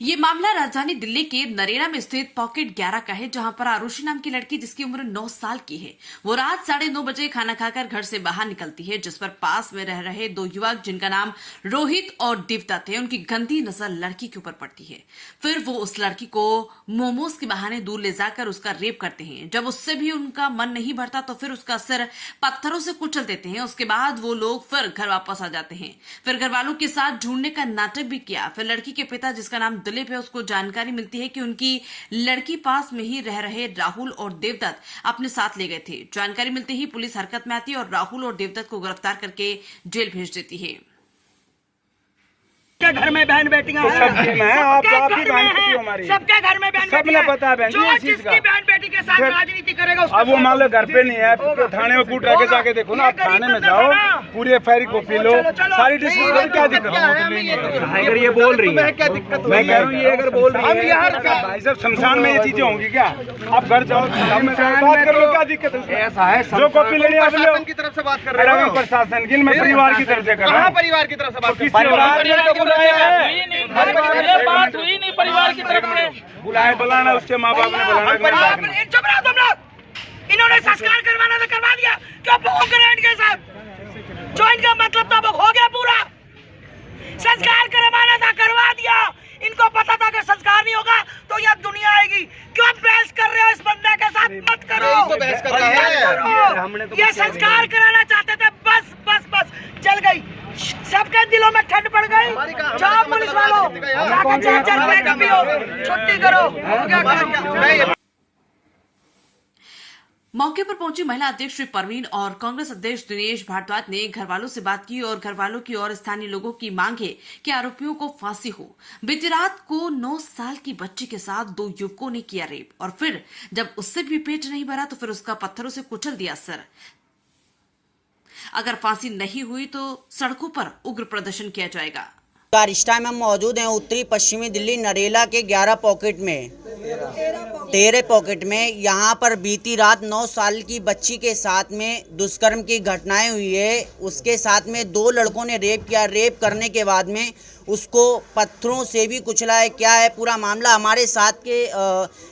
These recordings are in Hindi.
ये मामला राजधानी दिल्ली के नरेला में स्थित पॉकेट 11 का है, जहां पर आरुषि नाम की लड़की जिसकी उम्र 9 साल की है, वो रात 9:30 बजे खाना खाकर घर से बाहर निकलती है, जिस पर पास में रह रहे दो युवक जिनका नाम रोहित और देवदत्त है, उनकी गंदी नजर लड़की के ऊपर पड़ती है। फिर वो उस लड़की को मोमोज के बहाने दूर ले जाकर उसका रेप करते हैं। जब उससे भी उनका मन नहीं भरता तो फिर उसका सिर पत्थरों से कुचल देते हैं। उसके बाद वो लोग फिर घर वापस आ जाते हैं। फिर घर वालों के साथ ढूंढने का नाटक भी किया। फिर लड़की के पिता, जिसका नाम दिलीप है, उसको जानकारी मिलती है कि उनकी लड़की पास में ही रह रहे राहुल और देवदत्त अपने साथ ले गए थे। जानकारी मिलते ही पुलिस हरकत में आती है और राहुल और देवदत्त को गिरफ्तार करके जेल भेज देती है। सबके घर में बहन बेटियां हैं, सबके घर में बहन सबने पता है जो जिसकी बहन बेटी के साथ राजनीति करेगा उसको अब वो मान लो घर पे नहीं है तो थाने में कूट रह के जाके देखो ना। आप थाने में जाओ, पूरी एफआईआर कॉपी लो, सारी डिस्कस, क्या दिक्कत है? अगर ये बोल रही है क्या दिक्कत? मैं कह रहा हूँ ये अगर बोल रही है यार भाई साहब, शमशान में ये चीजें होंगी क्या? आप घर जाओ, बात कर लो, क्या दिक्कत है? ऐसा है, जो कॉपी लेनी आप लो। की तरफ से बात कर रहे हो? प्रशासन की, मैं परिवार की तरफ से कर रहा हूँ। परिवार की तरफ से बात बात हुई नहीं परिवार की तरफ से। बुलाना उसके माँ बाप ने बुलाना। चुप रहो तुम लोग। इन्होंने संस्कार करवाना तो करवा दिया, क्यों भोग रहे हैं इनके साथ? जो इनका मतलब था वो हो गया पूरा। संस्कार करवाना था, करवा दिया। इनको पता था कि संस्कार नहीं होगा तो यहाँ दुनिया आएगी। क्यों बहस कर रहे हो इस बंदे के साथ? मत करो, ये संस्कार कराना चाहते थे, बस बस बस जल गई। सबके दिलों में ठंड पड़ गई। जाओ पुलिस वालों, छुट्टी करो। मौके पर पहुंची महिला अध्यक्ष श्री परवीन और कांग्रेस अध्यक्ष दिनेश भारद्वाज ने घर वालों से बात की और घर वालों की और स्थानीय लोगों की मांग है कि आरोपियों को फांसी हो। बीती रात को 9 साल की बच्ची के साथ दो युवकों ने किया रेप और फिर जब उससे भी पेट नहीं भरा तो फिर उसका पत्थरों से कुचल दिया सर। अगर फांसी नहीं हुई तो सड़कों पर उग्र प्रदर्शन किया जाएगा। इस टाइम हम मौजूद हैं उत्तरी पश्चिमी दिल्ली नरेला के 11 पॉकेट में, 13 पॉकेट में। यहाँ पर बीती रात 9 साल की बच्ची के साथ में दुष्कर्म की घटनाएं हुई है। उसके साथ में दो लड़कों ने रेप किया। रेप करने के बाद में उसको पत्थरों से भी कुचला है। क्या है पूरा मामला? हमारे साथ के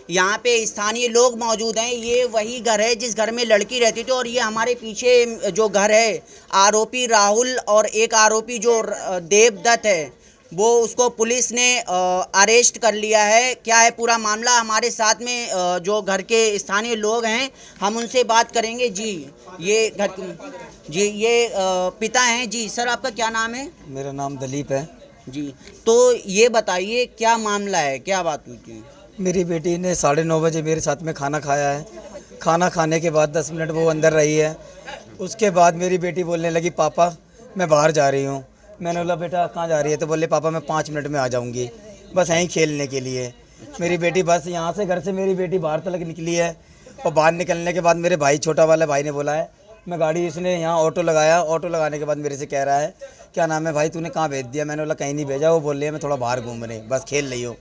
यहाँ पे स्थानीय लोग मौजूद हैं। ये वही घर है जिस घर में लड़की रहती थी और ये हमारे पीछे जो घर है, आरोपी राहुल और एक आरोपी जो देवदत्त है, वो उसको पुलिस ने अरेस्ट कर लिया है। क्या है पूरा मामला? हमारे साथ में जो घर के स्थानीय लोग हैं, हम उनसे बात करेंगे। जी ये ये पिता हैं। जी सर, आपका क्या नाम है? मेरा नाम दिलीप है जी। तो ये बताइए क्या मामला है, क्या बात हुई थी? मेरी बेटी ने 9:30 बजे मेरे साथ में खाना खाया है। खाना खाने के बाद 10 मिनट वो अंदर रही है। उसके बाद मेरी बेटी बोलने लगी, पापा मैं बाहर जा रही हूँ। मैंने बोला बेटा कहाँ जा रही है? तो बोले पापा मैं 5 मिनट में आ जाऊँगी, बस यहीं खेलने के लिए। मेरी बेटी बस यहाँ से घर से मेरी बेटी बाहर तक निकली है और बाहर निकलने के बाद मेरे भाई, छोटा वाला भाई ने बोला है, मैं गाड़ी, इसने यहाँ ऑटो लगाया। ऑटो लगाने के बाद मेरे से कह रहा है, क्या नाम है भाई, तूने कहाँ भेज दिया? मैंने बोला कहीं नहीं भेजा। वो बोल रही है मैं थोड़ा बाहर घूम रही, बस खेल रही हो।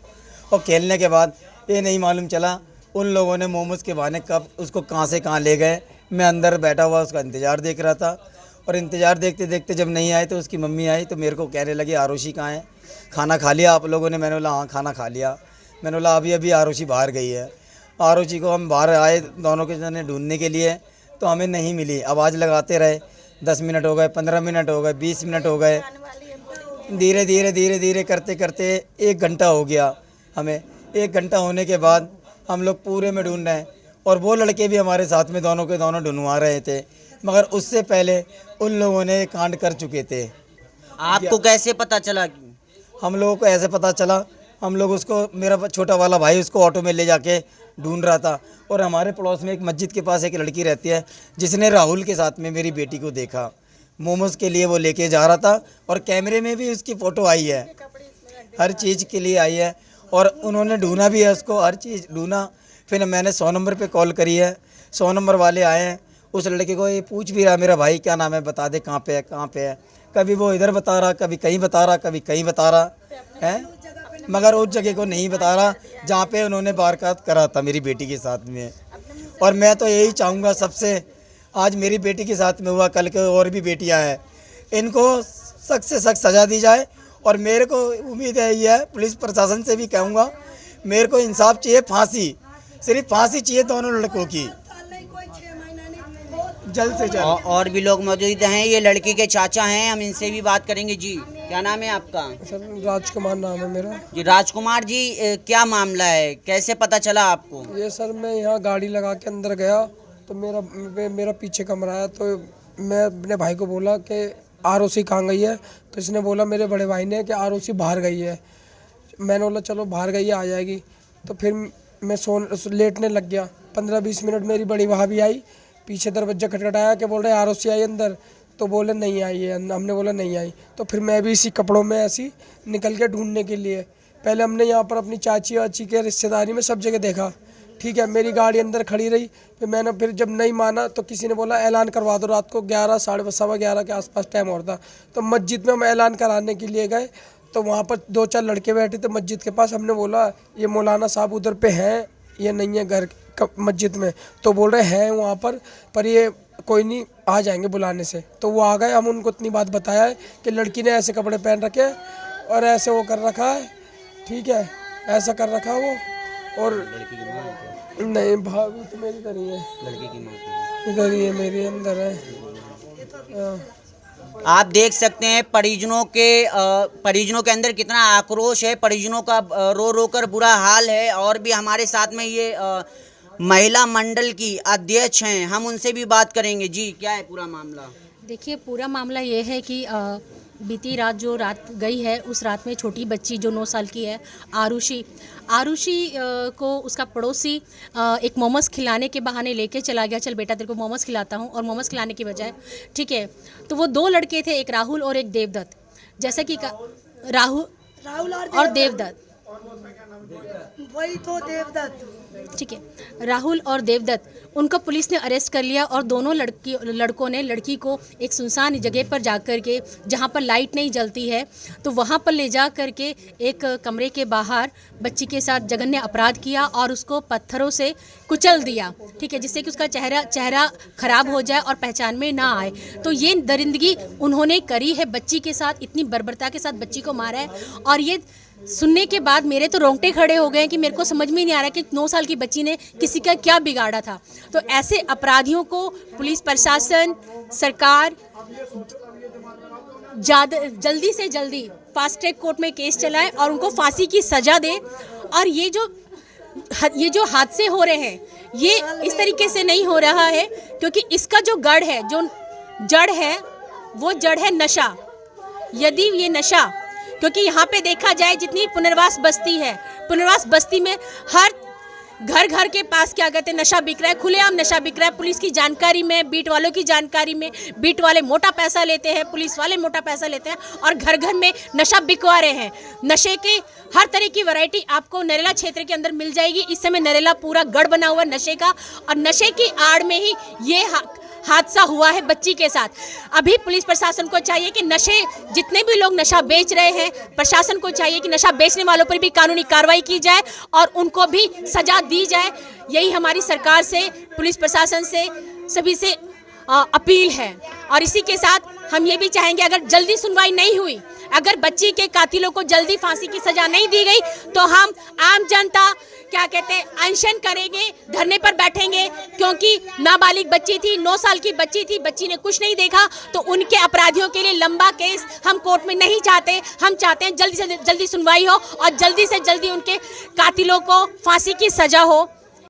और खेलने के बाद ये नहीं मालूम चला उन लोगों ने मोमोज के बहाने कब उसको कहाँ से कहाँ ले गए। मैं अंदर बैठा हुआ उसका इंतज़ार देख रहा था और इंतज़ार देखते देखते जब नहीं आए तो उसकी मम्मी आई तो मेरे को कहने लगी, आरुषि कहाँ है? खाना खा लिया आप लोगों ने? मैंने बोला हाँ खाना खा लिया। मैंने बोला अभी अभी आरुषि बाहर गई है। आरुषि को हम बाहर आए दोनों के जने ढूंढने के लिए तो हमें नहीं मिली। आवाज़ लगाते रहे, 10 मिनट हो गए, 15 मिनट हो गए, 20 मिनट हो गए। धीरे धीरे धीरे धीरे करते करते 1 घंटा हो गया। हमें 1 घंटा होने के बाद हम लोग पूरे में ढूंढ रहे हैं और वो लड़के भी हमारे साथ में दोनों के दोनों ढूंढवा रहे थे, मगर उससे पहले उन लोगों ने कांड कर चुके थे। आपको कैसे पता चला? हम लोगों को ऐसे पता चला, हम लोग उसको, मेरा छोटा वाला भाई उसको ऑटो में ले जाके ढूंढ रहा था और हमारे पड़ोस में एक मस्जिद के पास एक लड़की रहती है जिसने राहुल के साथ में मेरी बेटी को देखा। मोमोज के लिए वो लेके जा रहा था और कैमरे में भी उसकी फ़ोटो आई है, हर चीज़ के लिए आई है और उन्होंने ढूंढा भी है उसको, हर चीज़ ढूंढा। फिर मैंने 100 नंबर पे कॉल करी है, 100 नंबर वाले आए हैं। उस लड़के को ये पूछ भी रहा, मेरा भाई क्या नाम है, बता दे कहाँ पे है, कहाँ पे है। कभी वो इधर बता रहा, कभी कहीं बता रहा, कभी कहीं बता रहा है, मगर उस जगह को नहीं बता रहा जहाँ पे उन्होंने वारदात करा था मेरी बेटी के साथ में। और मैं तो यही चाहूँगा सबसे, आज मेरी बेटी के साथ में हुआ, कल के और भी बेटियाँ हैं, इनको सख्त से सख्त सज़ा दी जाए और मेरे को उम्मीद है ये है, पुलिस प्रशासन से भी कहूँगा, मेरे को इंसाफ चाहिए, फांसी, सिर्फ फांसी चाहिए दोनों लड़कों की, जल्द से जल्द। और भी लोग मौजूद हैं, ये लड़की के चाचा हैं, हम इनसे भी बात करेंगे। जी क्या नाम है आपका? सर राजकुमार नाम है मेरा। जी राजकुमार जी, क्या मामला है, कैसे पता चला आपको? ये सर मैं यहाँ गाड़ी लगा के अंदर गया तो मेरा पीछे कमरा है, तो मैं अपने भाई को बोला कि आरओसी कहाँ गई है, तो इसने बोला मेरे बड़े भाई ने कि आरओसी बाहर गई है। मैंने बोला चलो बाहर गई है, आ जाएगी। तो फिर मैं लेटने लग गया। 15-20 मिनट मेरी बड़ी भाभी आई, पीछे दरवाजा खटखटाया कि बोल रहे आरओसी आई अंदर, तो बोले नहीं आई है। हमने बोला नहीं आई, तो फिर मैं भी इसी कपड़ों में ऐसी निकल के ढूंढने के लिए, पहले हमने यहाँ पर अपनी चाची वाची के रिश्तेदारी में सब जगह देखा, ठीक है। मेरी गाड़ी अंदर खड़ी रही, फिर जब नहीं माना तो किसी ने बोला ऐलान करवा दो। रात को 11, सवा 11 के आसपास टाइम और था, तो मस्जिद में हम ऐलान कराने के लिए गए। तो वहाँ पर 2-4 लड़के बैठे थे मस्जिद के पास। हमने बोला ये मौलाना साहब उधर पे हैं, ये नहीं है घर मस्जिद में, तो बोल रहे हैं वहाँ पर ये कोई नहीं, आ जाएंगे बुलाने से। तो वो आ गए। हम उनको इतनी बात बताया है कि लड़की ने ऐसे कपड़े पहन रखे हैं और ऐसे वो कर रखा है, ठीक है, ऐसा कर रखा वो। और लड़की की माँ नहीं, भाभी तो मेरी इधर ही है, लड़की की माँ इधर ही है, मेरी अंदर है। आप देख सकते हैं परिजनों के अंदर कितना आक्रोश है, परिजनों का रो रो कर बुरा हाल है। और भी हमारे साथ में ये महिला मंडल की अध्यक्ष हैं, हम उनसे भी बात करेंगे। जी क्या है पूरा मामला? देखिए पूरा मामला ये है कि बीती रात जो रात गई है, उस रात में छोटी बच्ची जो 9 साल की है, आरुषि को उसका पड़ोसी एक मोमोज खिलाने के बहाने लेके चला गया। चल बेटा तेरे को मोमोज खिलाता हूँ, और मोमोज खिलाने की बजाय, ठीक है। तो वो 2 लड़के थे, एक राहुल और एक देवदत्त। जैसा कि राहुल और देवदत्त, वही तो देवदत्त, ठीक है, राहुल और देवदत्त, उनको पुलिस ने अरेस्ट कर लिया। और दोनों लड़कों ने लड़की को एक सुनसान जगह पर जाकर के, जहां पर लाइट नहीं जलती है, तो वहां पर ले जा कर के एक कमरे के बाहर बच्ची के साथ जघन्य अपराध किया और उसको पत्थरों से कुचल दिया, ठीक है, जिससे कि उसका चेहरा खराब हो जाए और पहचान में ना आए। तो ये दरिंदगी उन्होंने करी है बच्ची के साथ, इतनी बर्बरता के साथ बच्ची को मारा है। और ये सुनने के बाद मेरे तो रोंगटे खड़े हो गए कि मेरे को समझ में नहीं आ रहा कि 9 साल की बच्ची ने किसी का क्या बिगाड़ा था। तो ऐसे अपराधियों को पुलिस प्रशासन, सरकार जल्दी से जल्दी फास्ट ट्रैक कोर्ट में केस चलाए और उनको फांसी की सजा दे। और ये जो हादसे हो रहे हैं, ये इस तरीके से नहीं हो रहा है क्योंकि इसका जो गढ़ है, जो जड़ है, वो जड़ है नशा। यदि ये नशा, क्योंकि यहाँ पे देखा जाए जितनी पुनर्वास बस्ती है, पुनर्वास बस्ती में हर घर के पास क्या कहते हैं नशा बिक रहा है, खुलेआम नशा बिक रहा है। पुलिस की जानकारी में, बीट वालों की जानकारी में, बीट वाले मोटा पैसा लेते हैं, पुलिस वाले मोटा पैसा लेते हैं और घर में नशा बिकवा रहे हैं। नशे के हर तरह की वैरायटी आपको नरेला क्षेत्र के अंदर मिल जाएगी। इस समय नरेला पूरा गढ़ बना हुआ नशे का, और नशे की आड़ में ही ये हादसा हुआ है बच्ची के साथ। अभी पुलिस प्रशासन को चाहिए कि जितने भी लोग नशा बेच रहे हैं, प्रशासन को चाहिए कि नशा बेचने वालों पर भी कानूनी कार्रवाई की जाए और उनको भी सजा दी जाए। यही हमारी सरकार से, पुलिस प्रशासन से, सभी से अपील है। और इसी के साथ हम ये भी चाहेंगे, अगर जल्दी सुनवाई नहीं हुई, अगर बच्ची के कातिलों को जल्दी फांसी की सजा नहीं दी गई, तो हम आम जनता क्या कहते हैं अनशन करेंगे, धरने पर बैठेंगे। क्योंकि नाबालिग बच्ची थी, 9 साल की बच्ची थी, बच्ची ने कुछ नहीं देखा। तो उनके अपराधियों के लिए लंबा केस हम कोर्ट में नहीं चाहते। हम चाहते हैं जल्दी से जल्दी सुनवाई हो और जल्दी से जल्दी उनके कातिलों को फांसी की सजा हो।